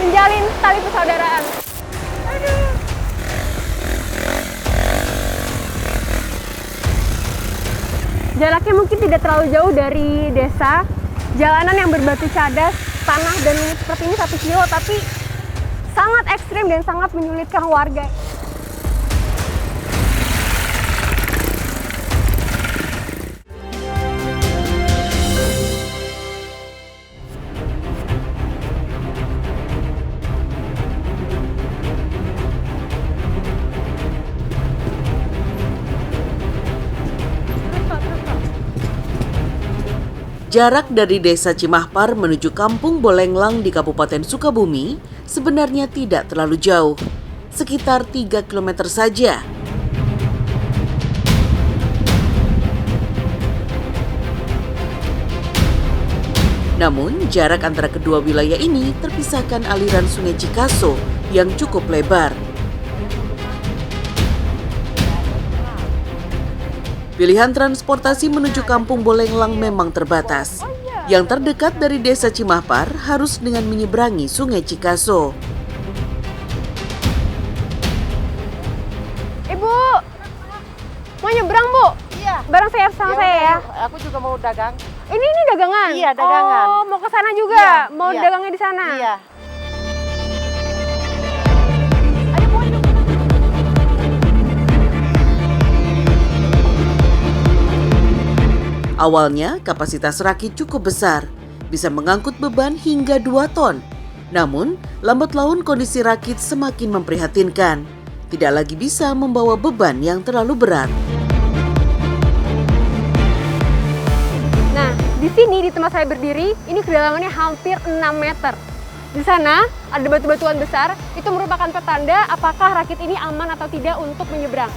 menjalin tali persaudaraan. Aduh. Jaraknya mungkin tidak terlalu jauh dari desa. Jalanan yang berbatu cadas, tanah dan langit seperti ini 1 kilo, tapi sangat ekstrim dan sangat menyulitkan warga. Jarak dari Desa Cimahpar menuju Kampung Bolenglang di Kabupaten Sukabumi sebenarnya tidak terlalu jauh, sekitar 3 km saja. Namun, jarak antara kedua wilayah ini terpisahkan aliran Sungai Cikaso yang cukup lebar. Pilihan transportasi menuju Kampung Bolenglang memang terbatas. Yang terdekat dari Desa Cimahpar harus dengan menyeberangi Sungai Cikaso. Ibu, mau nyebrang, Bu? Iya. Bareng saya sama saya ya. Aku juga mau dagang. Ini dagangan? Iya, dagangan. Oh, mau ke sana juga? Iya, Mau iya. dagangnya di sana? Iya. Awalnya, kapasitas rakit cukup besar, bisa mengangkut beban hingga 2 ton. Namun, lambat laun kondisi rakit semakin memprihatinkan. Tidak lagi bisa membawa beban yang terlalu berat. Nah, di sini di tempat saya berdiri, ini kedalamannya hampir 6 meter. Di sana ada batu-batuan besar, itu merupakan petanda apakah rakit ini aman atau tidak untuk menyeberang.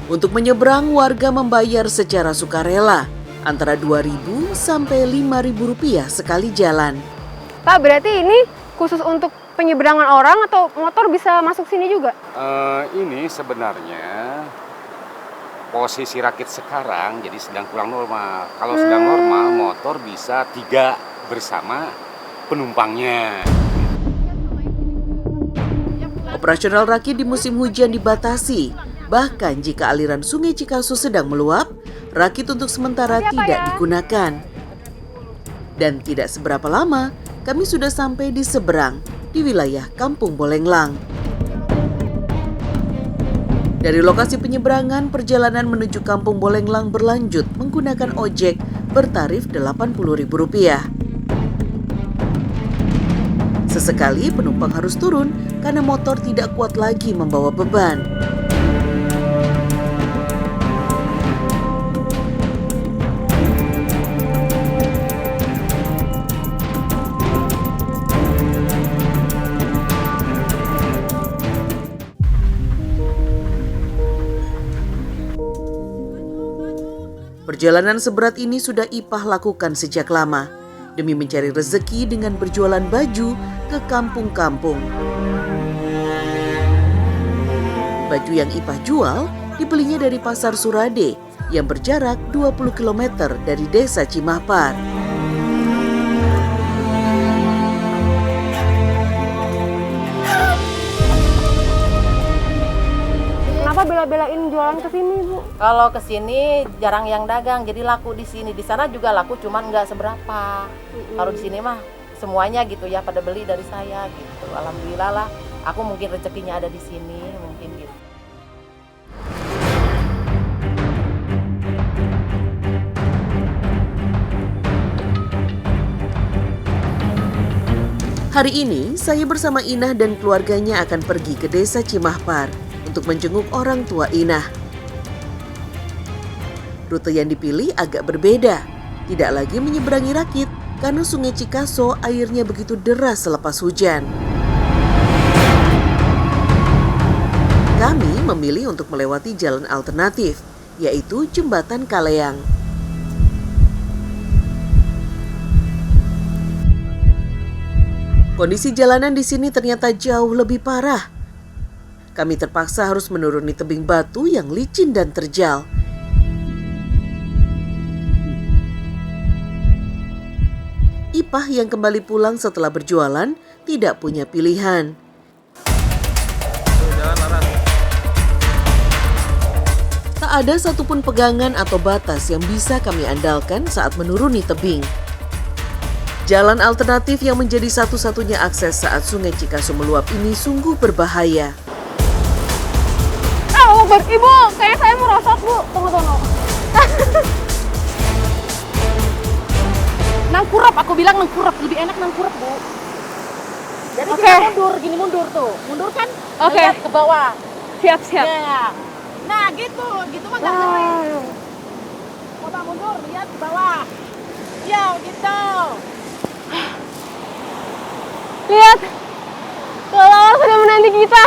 Untuk menyeberang, warga membayar secara sukarela, antara Rp2.000 sampai Rp5.000 sekali jalan. Pak, berarti ini khusus untuk penyeberangan orang atau motor bisa masuk sini juga? Ini sebenarnya posisi rakit sekarang jadi sedang kurang normal. Kalau sedang normal, motor bisa 3 bersama penumpangnya. Operasional rakit di musim hujan dibatasi. Bahkan jika aliran Sungai Cikaso sedang meluap, rakit untuk sementara tidak digunakan. Dan tidak seberapa lama, kami sudah sampai di seberang, di wilayah Kampung Bolenglang. Dari lokasi penyeberangan, perjalanan menuju Kampung Bolenglang berlanjut menggunakan ojek bertarif Rp80.000. Sesekali penumpang harus turun karena motor tidak kuat lagi membawa beban. Perjalanan seberat ini sudah Ipah lakukan sejak lama, demi mencari rezeki dengan berjualan baju ke kampung-kampung. Baju yang Ipah jual dibelinya dari Pasar Surade yang berjarak 20 km dari Desa Cimahpar. Kenapa bela-belain jualan ke sini, Bu? Kalau ke sini jarang yang dagang, jadi laku di sini. Di sana juga laku, cuman nggak seberapa. Kalau di sini mah semuanya gitu ya, pada beli dari saya gitu. Alhamdulillah lah, aku mungkin rezekinya ada di sini, mungkin gitu. Hari ini, saya bersama Inah dan keluarganya akan pergi ke Desa Cimahpar untuk menjenguk orang tua Inah. Rute yang dipilih agak berbeda, tidak lagi menyeberangi rakit karena Sungai Cikaso airnya begitu deras selepas hujan. Kami memilih untuk melewati jalan alternatif, yaitu Jembatan Kaleang. Kondisi jalanan di sini ternyata jauh lebih parah. Kami terpaksa harus menuruni tebing batu yang licin dan terjal. sampah yang kembali pulang setelah berjualan tidak punya pilihan. Tak ada satupun pegangan atau batas yang bisa kami andalkan saat menuruni tebing. Jalan alternatif yang menjadi satu-satunya akses saat Sungai Cikaso meluap ini sungguh berbahaya. Ibu, kayak saya merosot, Bu. Tunggu. Nangkurap, aku bilang nangkurap, lebih enak nangkurap, Bu. Jadi Oke. kita mundur, gini mundur tuh. Mundur kan? Oke. Lihat ke bawah. Siap. Ya. Nah, gitu mah nggak keren. Coba mundur, lihat ke bawah. Ya, gitu. Lihat, kalau sudah menanti kita.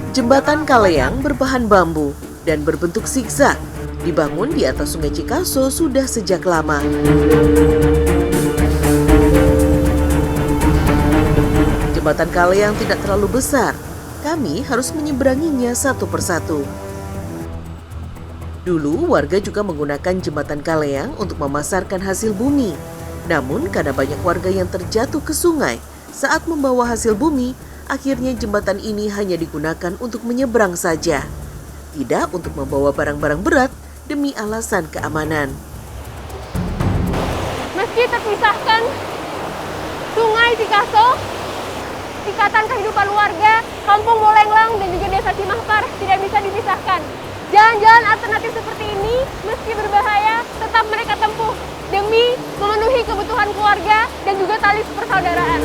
Jembatan Kaleang berbahan bambu dan berbentuk zigzag, dibangun di atas Sungai Cikaso sudah sejak lama. Jembatan Kaleang tidak terlalu besar, kami harus menyeberanginya satu persatu. Dulu warga juga menggunakan jembatan Kaleang untuk memasarkan hasil bumi. Namun karena banyak warga yang terjatuh ke sungai saat membawa hasil bumi, akhirnya jembatan ini hanya digunakan untuk menyeberang saja, tidak untuk membawa barang-barang berat demi alasan keamanan. Meski terpisahkan Sungai Cikaso, ikatan kehidupan warga Kampung Bolenglang dan juga Desa Cimahpar tidak bisa dipisahkan. Jalan-jalan alternatif seperti ini, meski berbahaya, tetap mereka tempuh demi memenuhi kebutuhan keluarga dan juga tali persaudaraan.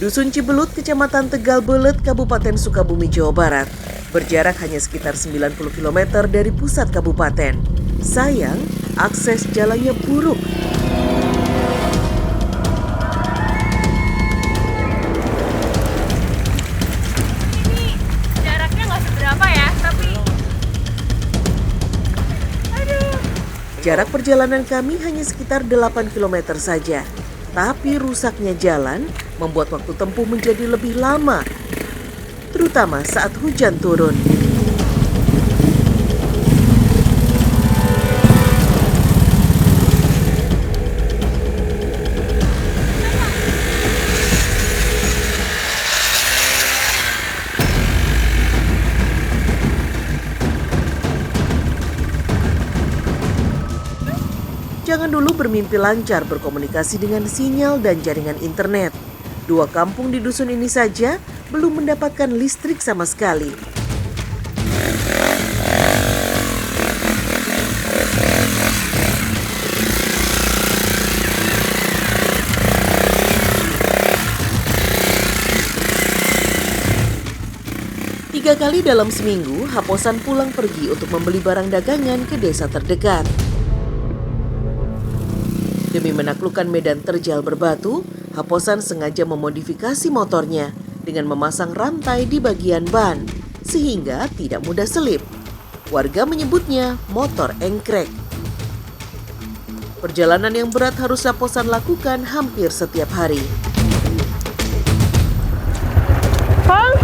Dusun Cibelut, Kecamatan Tegal Belet, Kabupaten Sukabumi, Jawa Barat, berjarak hanya sekitar 90 km dari pusat kabupaten. Sayang, akses jalannya buruk. Ini jaraknya nggak seberapa ya, tapi Jarak perjalanan kami hanya sekitar 8 km saja. Tapi rusaknya jalan membuat waktu tempuh menjadi lebih lama, terutama saat hujan turun. Jangan dulu bermimpi lancar berkomunikasi dengan sinyal dan jaringan internet. 2 kampung di dusun ini saja belum mendapatkan listrik sama sekali. Tiga kali dalam seminggu, Haposan pulang pergi untuk membeli barang dagangan ke desa terdekat. Demi menaklukkan medan terjal berbatu, Haposan sengaja memodifikasi motornya dengan memasang rantai di bagian ban, sehingga tidak mudah selip. Warga menyebutnya motor engkrek. Perjalanan yang berat harus Haposan lakukan hampir setiap hari. Bang,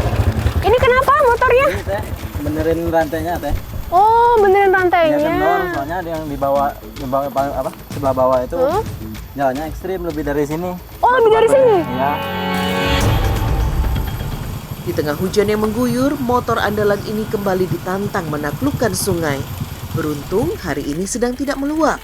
ini kenapa motornya? Ini teh, benerin rantainya teh. Oh, benerin Ya rantainya. kendor, soalnya ada yang di bawah apa sebelah bawah itu jalannya ekstrim lebih dari sini. Oh, lebih dari sini? Iya. Di tengah hujan yang mengguyur, motor andalan ini kembali ditantang menaklukkan sungai. Beruntung hari ini sedang tidak meluap.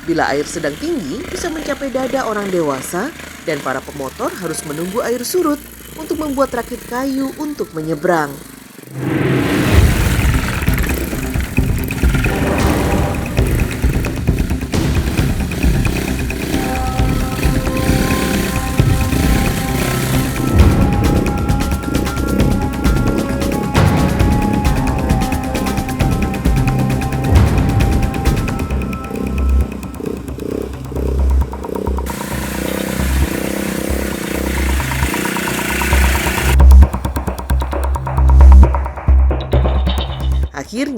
Bila air sedang tinggi, bisa mencapai dada orang dewasa dan para pemotor harus menunggu air surut untuk membuat rakit kayu untuk menyeberang.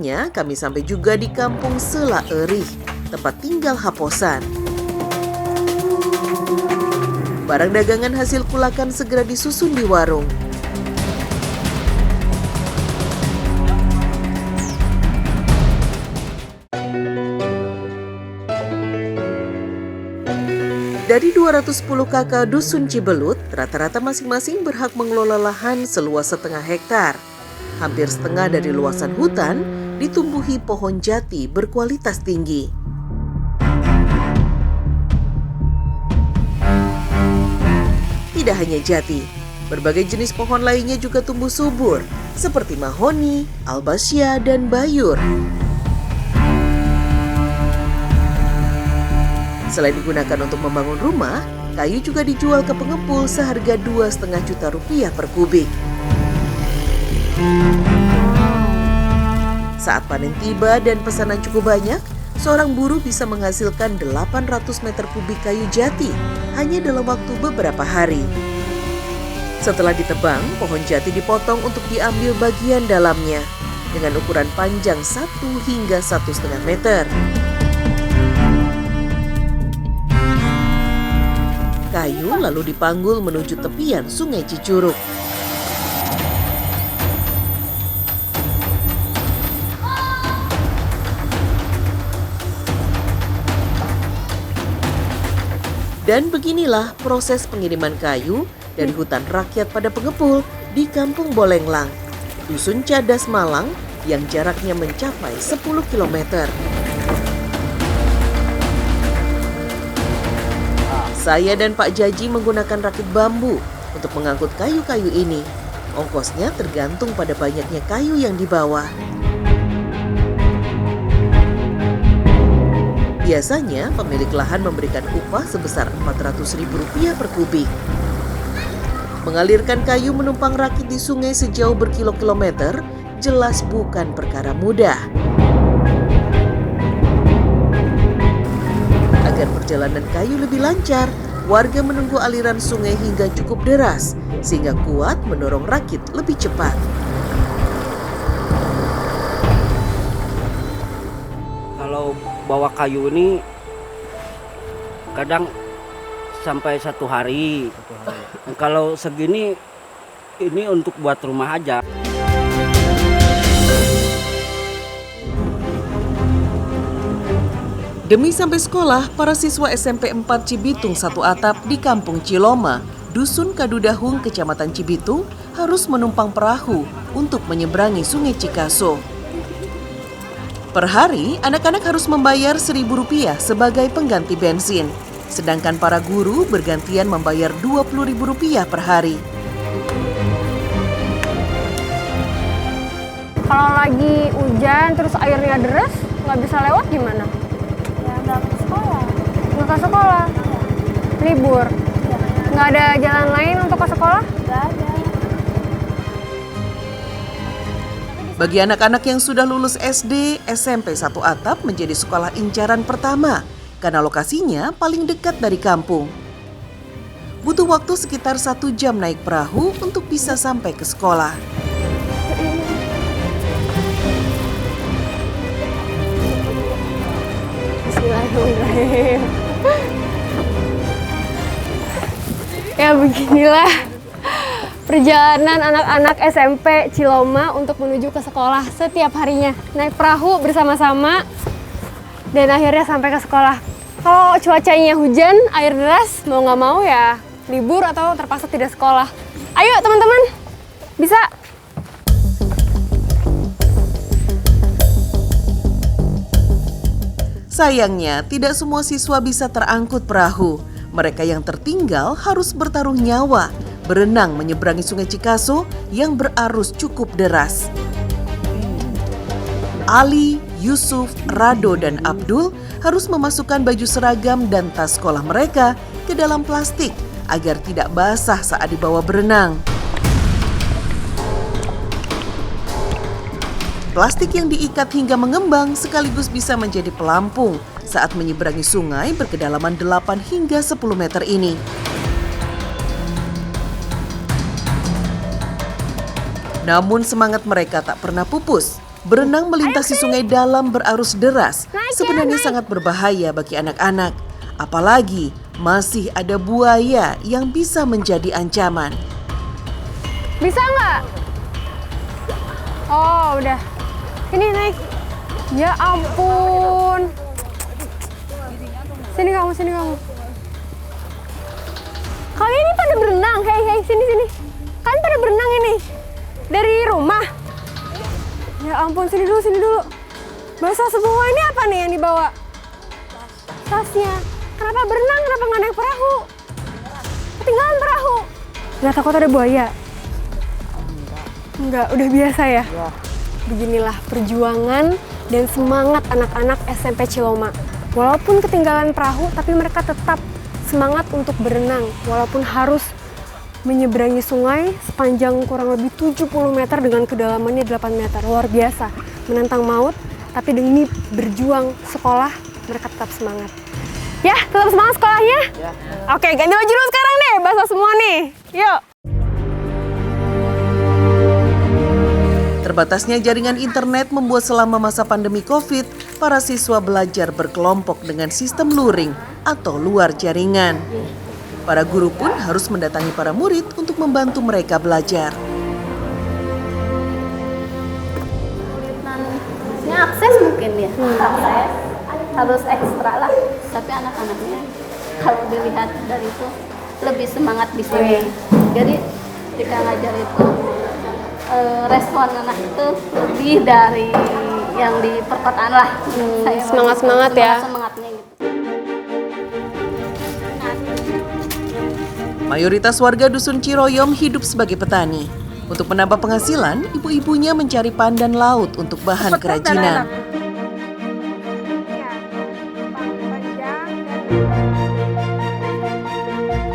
akhirnya kami sampai juga di Kampung Sela Erih, tempat tinggal Haposan. Barang dagangan hasil kulakan segera disusun di warung. Dari 210 kakak Dusun Cibelut, rata-rata masing-masing berhak mengelola lahan seluas setengah hektar. Hampir setengah dari luasan hutan ditumbuhi pohon jati berkualitas tinggi. Tidak hanya jati, berbagai jenis pohon lainnya juga tumbuh subur, seperti mahoni, albasya, dan bayur. Selain digunakan untuk membangun rumah, kayu juga dijual ke pengepul seharga Rp2,5 juta per kubik. Saat panen tiba dan pesanan cukup banyak, seorang buruh bisa menghasilkan 800 meter kubik kayu jati hanya dalam waktu beberapa hari. Setelah ditebang, pohon jati dipotong untuk diambil bagian dalamnya dengan ukuran panjang 1 hingga 1,5 meter. Kayu lalu dipanggul menuju tepian Sungai Cicurug. Dan beginilah proses pengiriman kayu dari hutan rakyat pada pengepul di Kampung Bolenglang, Dusun Cadas Malang yang jaraknya mencapai 10 km. Saya dan Pak Jaji menggunakan rakit bambu untuk mengangkut kayu-kayu ini. Ongkosnya tergantung pada banyaknya kayu yang dibawa. Biasanya pemilik lahan memberikan upah sebesar Rp400.000 per kubik. Mengalirkan kayu menumpang rakit di sungai sejauh berkilo-kilometer jelas bukan perkara mudah. Agar perjalanan kayu lebih lancar, warga menunggu aliran sungai hingga cukup deras, sehingga kuat mendorong rakit lebih cepat. Kalau bawa kayu ini kadang sampai 1 hari. Kalau segini ini untuk buat rumah aja. Demi sampai sekolah, para siswa SMP 4 Cibitung Satu Atap di Kampung Ciloma, Dusun Kadudahung, Kecamatan Cibitung, harus menumpang perahu untuk menyeberangi Sungai Cikaso. Per hari, anak-anak harus membayar Rp1.000 sebagai pengganti bensin, sedangkan para guru bergantian membayar Rp20.000 per hari. Kalau lagi hujan terus airnya deras, nggak bisa lewat gimana? Nggak ke sekolah. Nggak ke sekolah? Libur? Nggak ada jalan lain untuk ke sekolah? Nggak ada. Bagi anak-anak yang sudah lulus SD, SMP Satu Atap menjadi sekolah incaran pertama karena lokasinya paling dekat dari kampung. Butuh waktu sekitar 1 jam naik perahu untuk bisa sampai ke sekolah. Bismillahirrahmanirrahim. Ya beginilah perjalanan anak-anak SMP Ciloma untuk menuju ke sekolah setiap harinya. Naik perahu bersama-sama dan akhirnya sampai ke sekolah. Kalau cuacanya hujan, air deras, mau nggak mau ya libur atau terpaksa tidak sekolah. Ayo teman-teman, bisa. Sayangnya, tidak semua siswa bisa terangkut perahu. Mereka yang tertinggal harus bertaruh nyawa, berenang menyeberangi Sungai Cikaso yang berarus cukup deras. Ali, Yusuf, Rado, dan Abdul harus memasukkan baju seragam dan tas sekolah mereka ke dalam plastik agar tidak basah saat dibawa berenang. Plastik yang diikat hingga mengembang sekaligus bisa menjadi pelampung saat menyeberangi sungai berkedalaman 8 hingga 10 meter ini. Namun semangat mereka tak pernah pupus. Berenang melintasi sungai dalam berarus deras sebenarnya sangat berbahaya bagi anak-anak. Apalagi masih ada buaya yang bisa menjadi ancaman. Bisa nggak? Oh, udah. Sini naik. Ya ampun. Sini kamu, sini kamu. Kalian ini pada berenang. Hei, sini. Kalian pada berenang ini. Dari rumah. Ya ampun, sini dulu. Basah semua. Ini apa nih yang dibawa? Tasnya. Kenapa berenang? Kenapa nggak naik perahu? Ketinggalan perahu. Nggak takut ada buaya? Enggak, udah biasa ya? Beginilah perjuangan dan semangat anak-anak SMP Ciloma. Walaupun ketinggalan perahu, tapi mereka tetap semangat untuk berenang. Walaupun harus menyeberangi sungai sepanjang kurang lebih 70 meter dengan kedalamannya 8 meter. Luar biasa, menantang maut, tapi demi berjuang sekolah, mereka tetap semangat. Ya, tetap semangat sekolahnya? Ya. Oke, ganti baju dulu sekarang deh, basah semua nih. Yuk. Terbatasnya jaringan internet membuat selama masa pandemi COVID, para siswa belajar berkelompok dengan sistem luring atau luar jaringan. Para guru pun harus mendatangi para murid untuk membantu mereka belajar. Akses mungkin ya, akses harus ekstra lah. Tapi anak-anaknya kalau dilihat dari itu lebih semangat di sini. Jadi ketika ngajar itu respon anak itu lebih dari yang di perkotaan lah. Semangat ya. Semangatnya gitu. Mayoritas warga Dusun Ciroyom hidup sebagai petani. Untuk menambah penghasilan, ibu-ibunya mencari pandan laut untuk bahan kerajinan.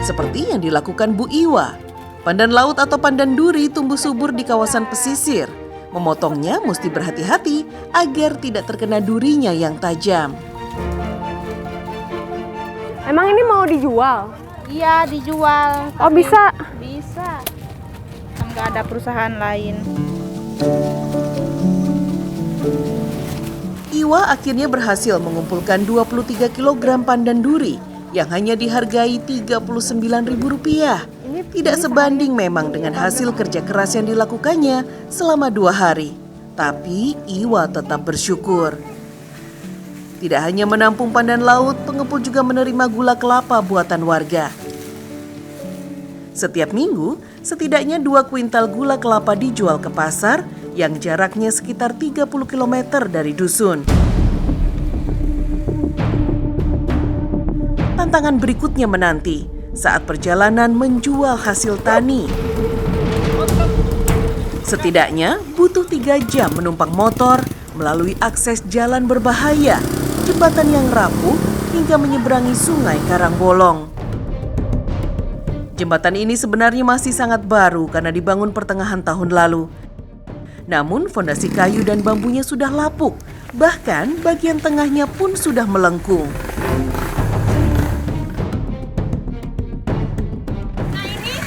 Seperti yang dilakukan Bu Iwa. Pandan laut atau pandan duri tumbuh subur di kawasan pesisir. Memotongnya mesti berhati-hati agar tidak terkena durinya yang tajam. Emang ini mau dijual? Iya, dijual. Oh, bisa? Bisa. Nggak ada perusahaan lain. Iwa akhirnya berhasil mengumpulkan 23 kg pandan duri yang hanya dihargai Rp39.000. Tidak sebanding memang dengan hasil kerja keras yang dilakukannya selama 2 hari. Tapi Iwa tetap bersyukur. Tidak hanya menampung pandan laut, pengepul juga menerima gula kelapa buatan warga. Setiap minggu, setidaknya 2 kuintal gula kelapa dijual ke pasar yang jaraknya sekitar 30 km dari dusun. Tantangan berikutnya menanti saat perjalanan menjual hasil tani. Setidaknya butuh 3 jam menumpang motor melalui akses jalan berbahaya, jembatan yang rapuh hingga menyeberangi sungai Karangbolong. Jembatan ini sebenarnya masih sangat baru karena dibangun pertengahan tahun lalu. Namun fondasi kayu dan bambunya sudah lapuk, bahkan bagian tengahnya pun sudah melengkung. Nah ini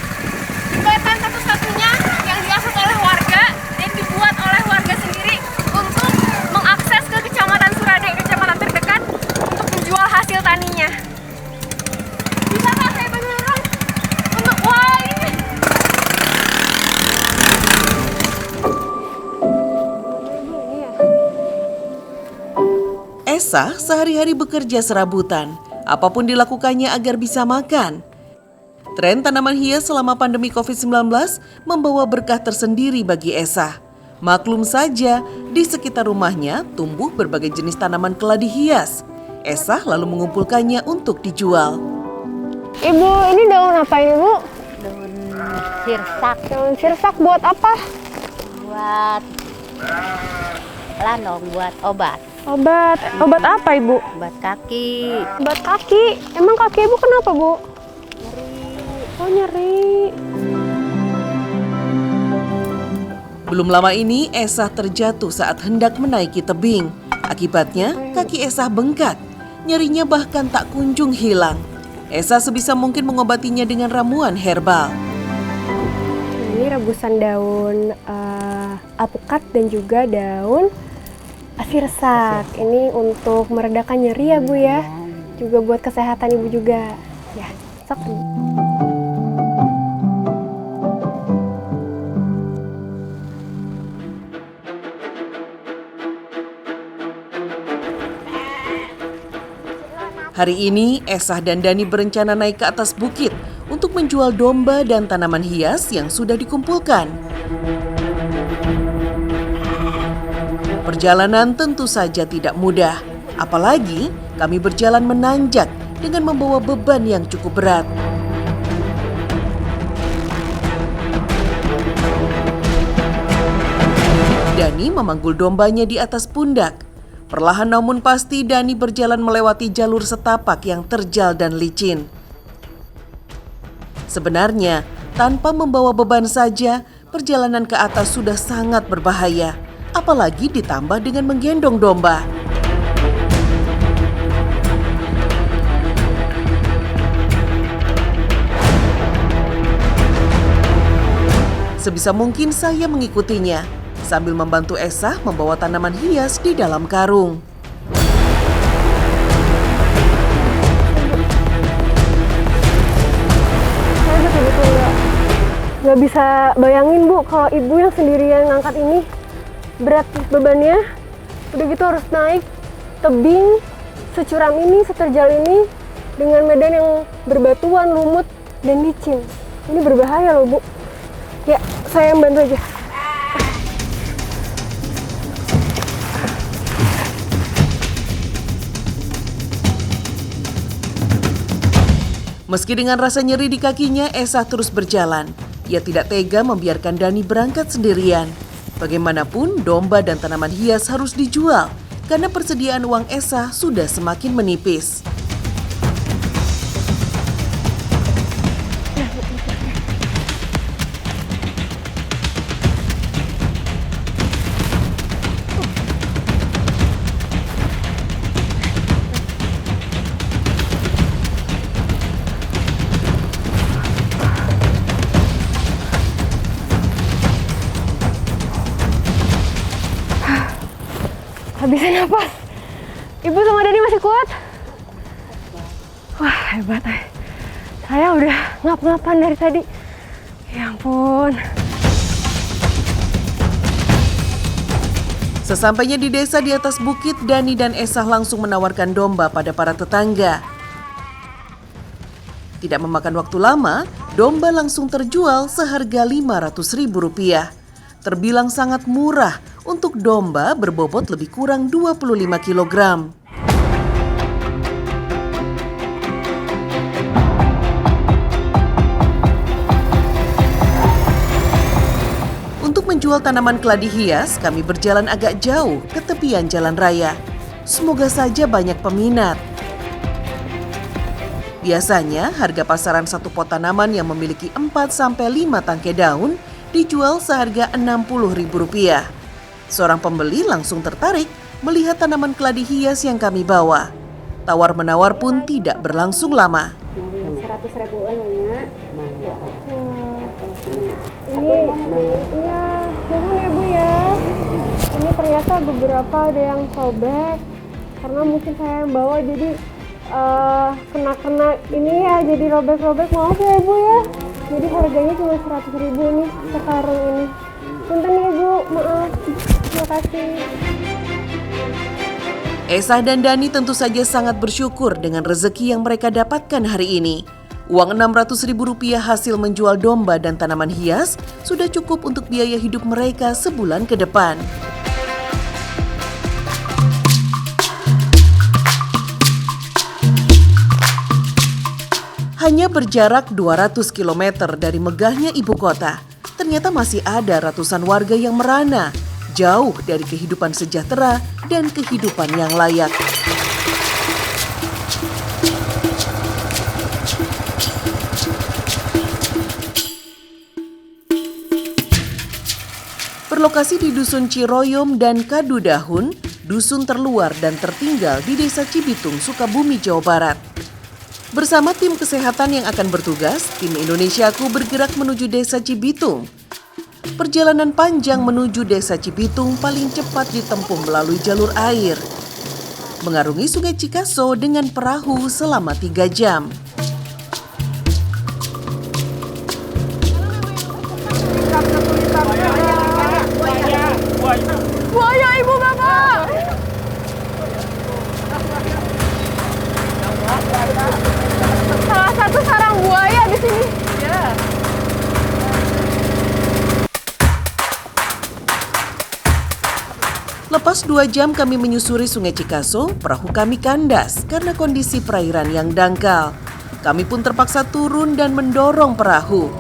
jembatan satu-satunya yang diakses oleh warga dan dibuat oleh warga sendiri untuk mengakses ke Kecamatan Surade, kecamatan terdekat untuk menjual hasil taninya. Bisa nggak saya bantu dorong? Wah ini. Esa sehari-hari bekerja serabutan, apapun dilakukannya agar bisa makan. Tren tanaman hias selama pandemi COVID-19 membawa berkah tersendiri bagi Esa. Maklum saja, di sekitar rumahnya tumbuh berbagai jenis tanaman keladi hias. Esa lalu mengumpulkannya untuk dijual. Ibu, ini daun apa ini, Bu? Daun sirsak. Daun sirsak buat apa? Buat lanong, buat obat. Obat. Obat apa, Ibu? Obat kaki. Obat kaki. Emang kaki Ibu kenapa, Bu? Nyeri. Oh, nyeri. Belum lama ini, Esa terjatuh saat hendak menaiki tebing. Akibatnya, kaki Esa bengkak. Nyerinya bahkan tak kunjung hilang. Esa sebisa mungkin mengobatinya dengan ramuan herbal. Nah, ini rebusan daun alpukat dan juga daun sirsak. Ini untuk meredakan nyeri ya Bu ya. Juga buat kesehatan Ibu juga. Ya, sok. Hari ini, Esah dan Dani berencana naik ke atas bukit untuk menjual domba dan tanaman hias yang sudah dikumpulkan. Perjalanan tentu saja tidak mudah, apalagi kami berjalan menanjak dengan membawa beban yang cukup berat. Dani memanggul dombanya di atas pundak. Perlahan namun pasti Dani berjalan melewati jalur setapak yang terjal dan licin. Sebenarnya, tanpa membawa beban saja, perjalanan ke atas sudah sangat berbahaya, apalagi ditambah dengan menggendong domba. Sebisa mungkin saya mengikutinya, sambil membantu Esah membawa tanaman hias di dalam karung. Saya betul-betul nggak bisa bayangin Bu, kalau Ibu yang sendirian ngangkat ini, berat bebannya. Udah gitu harus naik tebing securam ini, seterjal ini, dengan medan yang berbatuan, lumut, dan licin. Ini berbahaya loh Bu. Ya, saya yang bantu aja. Meski dengan rasa nyeri di kakinya, Esah terus berjalan. Ia tidak tega membiarkan Dani berangkat sendirian. Bagaimanapun, domba dan tanaman hias harus dijual karena persediaan uang Esah sudah semakin menipis. Habisin napas. Ibu sama Dani masih kuat? Wah, hebat. Saya udah ngap-ngapan dari tadi. Ya ampun. Sesampainya di desa di atas bukit, Dani dan Esah langsung menawarkan domba pada para tetangga. Tidak memakan waktu lama, domba langsung terjual seharga Rp500.000. Terbilang sangat murah untuk domba berbobot lebih kurang 25 kg. Untuk menjual tanaman keladi hias, kami berjalan agak jauh ke tepian jalan raya. Semoga saja banyak peminat. Biasanya, harga pasaran satu pot tanaman yang memiliki 4-5 tangkai daun dijual seharga Rp60.000. Seorang pembeli langsung tertarik melihat tanaman keladi hias yang kami bawa. Tawar-menawar pun tidak berlangsung lama. 100.000-an ya. Ini, iya, mohon ya Bu ya. Ini ternyata beberapa ada yang sobek, karena mungkin saya yang bawa jadi kena ini ya, jadi robek-robek. Maaf ya Bu ya. Jadi harganya cuma 100.000 ini sekarang ini. Punten ya Bu, maaf. Terima kasih. Esah dan Dani tentu saja sangat bersyukur dengan rezeki yang mereka dapatkan hari ini. Uang Rp600.000 hasil menjual domba dan tanaman hias sudah cukup untuk biaya hidup mereka sebulan ke depan. Hanya berjarak 200 km dari megahnya ibu kota, ternyata masih ada ratusan warga yang merana, jauh dari kehidupan sejahtera dan kehidupan yang layak. Berlokasi di Dusun Ciroyom dan Kadudahun, dusun terluar dan tertinggal di Desa Cibitung, Sukabumi, Jawa Barat. Bersama tim kesehatan yang akan bertugas, tim Indonesiaku bergerak menuju Desa Cibitung. Perjalanan panjang menuju Desa Cibitung paling cepat ditempuh melalui jalur air. Mengarungi Sungai Cikaso dengan perahu selama 3 jam. Buaya ibu bapak. Salah satu sarang buaya di sini. Ya. Lepas 2 jam kami menyusuri Sungai Cikaso, perahu kami kandas karena kondisi perairan yang dangkal. Kami pun terpaksa turun dan mendorong perahu.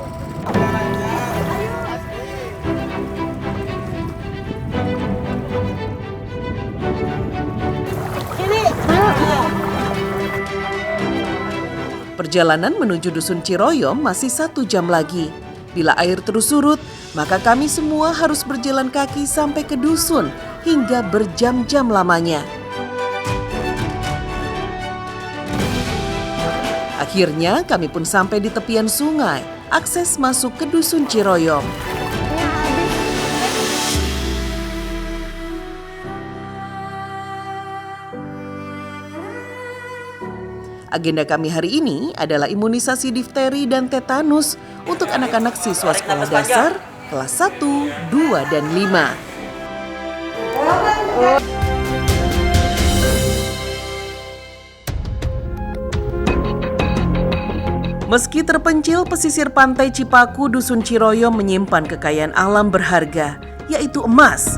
Perjalanan menuju Dusun Ciroyom masih 1 jam lagi. Bila air terus surut, maka kami semua harus berjalan kaki sampai ke dusun hingga berjam-jam lamanya. Akhirnya kami pun sampai di tepian sungai, akses masuk ke Dusun Ciroyom. Agenda kami hari ini adalah imunisasi difteri dan tetanus untuk anak-anak siswa sekolah dasar kelas 1, 2, dan 5. Meski terpencil, pesisir pantai Cipaku, Dusun Ciroyom menyimpan kekayaan alam berharga, yaitu emas.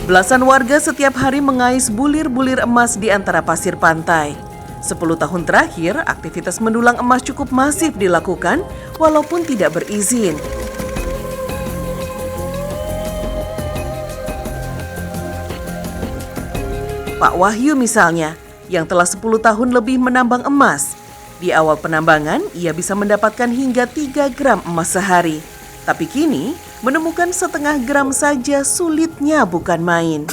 Belasan warga setiap hari mengais bulir-bulir emas di antara pasir pantai. 10 tahun terakhir, aktivitas mendulang emas cukup masif dilakukan walaupun tidak berizin. Pak Wahyu misalnya, yang telah 10 tahun lebih menambang emas. Di awal penambangan, ia bisa mendapatkan hingga 3 gram emas sehari. Tapi kini, menemukan setengah gram saja sulitnya bukan main.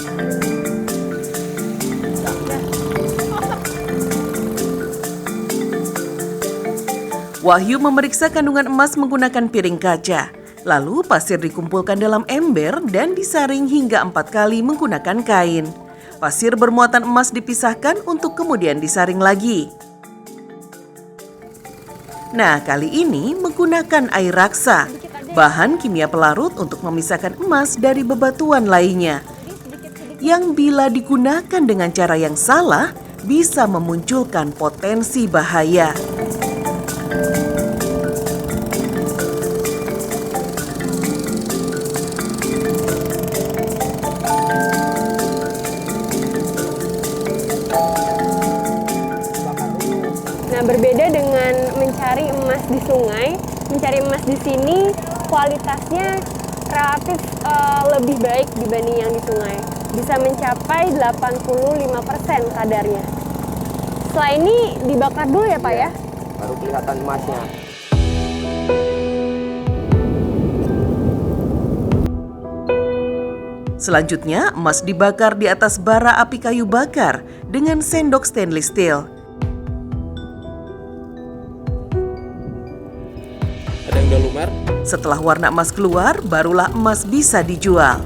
Wahyu memeriksa kandungan emas menggunakan piring kaca. Lalu pasir dikumpulkan dalam ember dan disaring hingga 4 kali menggunakan kain. Pasir bermuatan emas dipisahkan untuk kemudian disaring lagi. Nah, kali ini menggunakan air raksa, bahan kimia pelarut untuk memisahkan emas dari bebatuan lainnya. Yang bila digunakan dengan cara yang salah, bisa memunculkan potensi bahaya. Nah, berbeda dengan mencari emas di sungai, mencari emas di sini kualitasnya relatif lebih baik dibanding yang di sungai. Bisa mencapai 85% kadarnya. Setelah ini dibakar dulu ya Pak ya? Baru kelihatan emasnya. Selanjutnya, emas dibakar di atas bara api kayu bakar dengan sendok stainless steel. Ada yang udah lumer? Setelah warna emas keluar, barulah emas bisa dijual.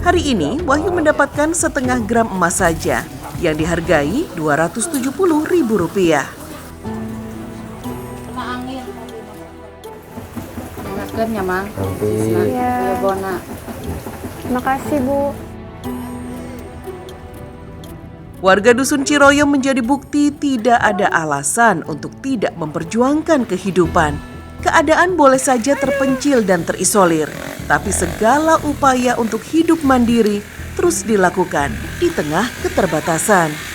Hari ini, Wahyu mendapatkan setengah gram emas saja yang dihargai Rp270.000. Nasdemnya, Mang. Iya. Bona. Terima kasih Bu. Warga Dusun Ciroyom menjadi bukti tidak ada alasan untuk tidak memperjuangkan kehidupan. Keadaan boleh saja terpencil dan terisolir, tapi segala upaya untuk hidup mandiri terus dilakukan di tengah keterbatasan.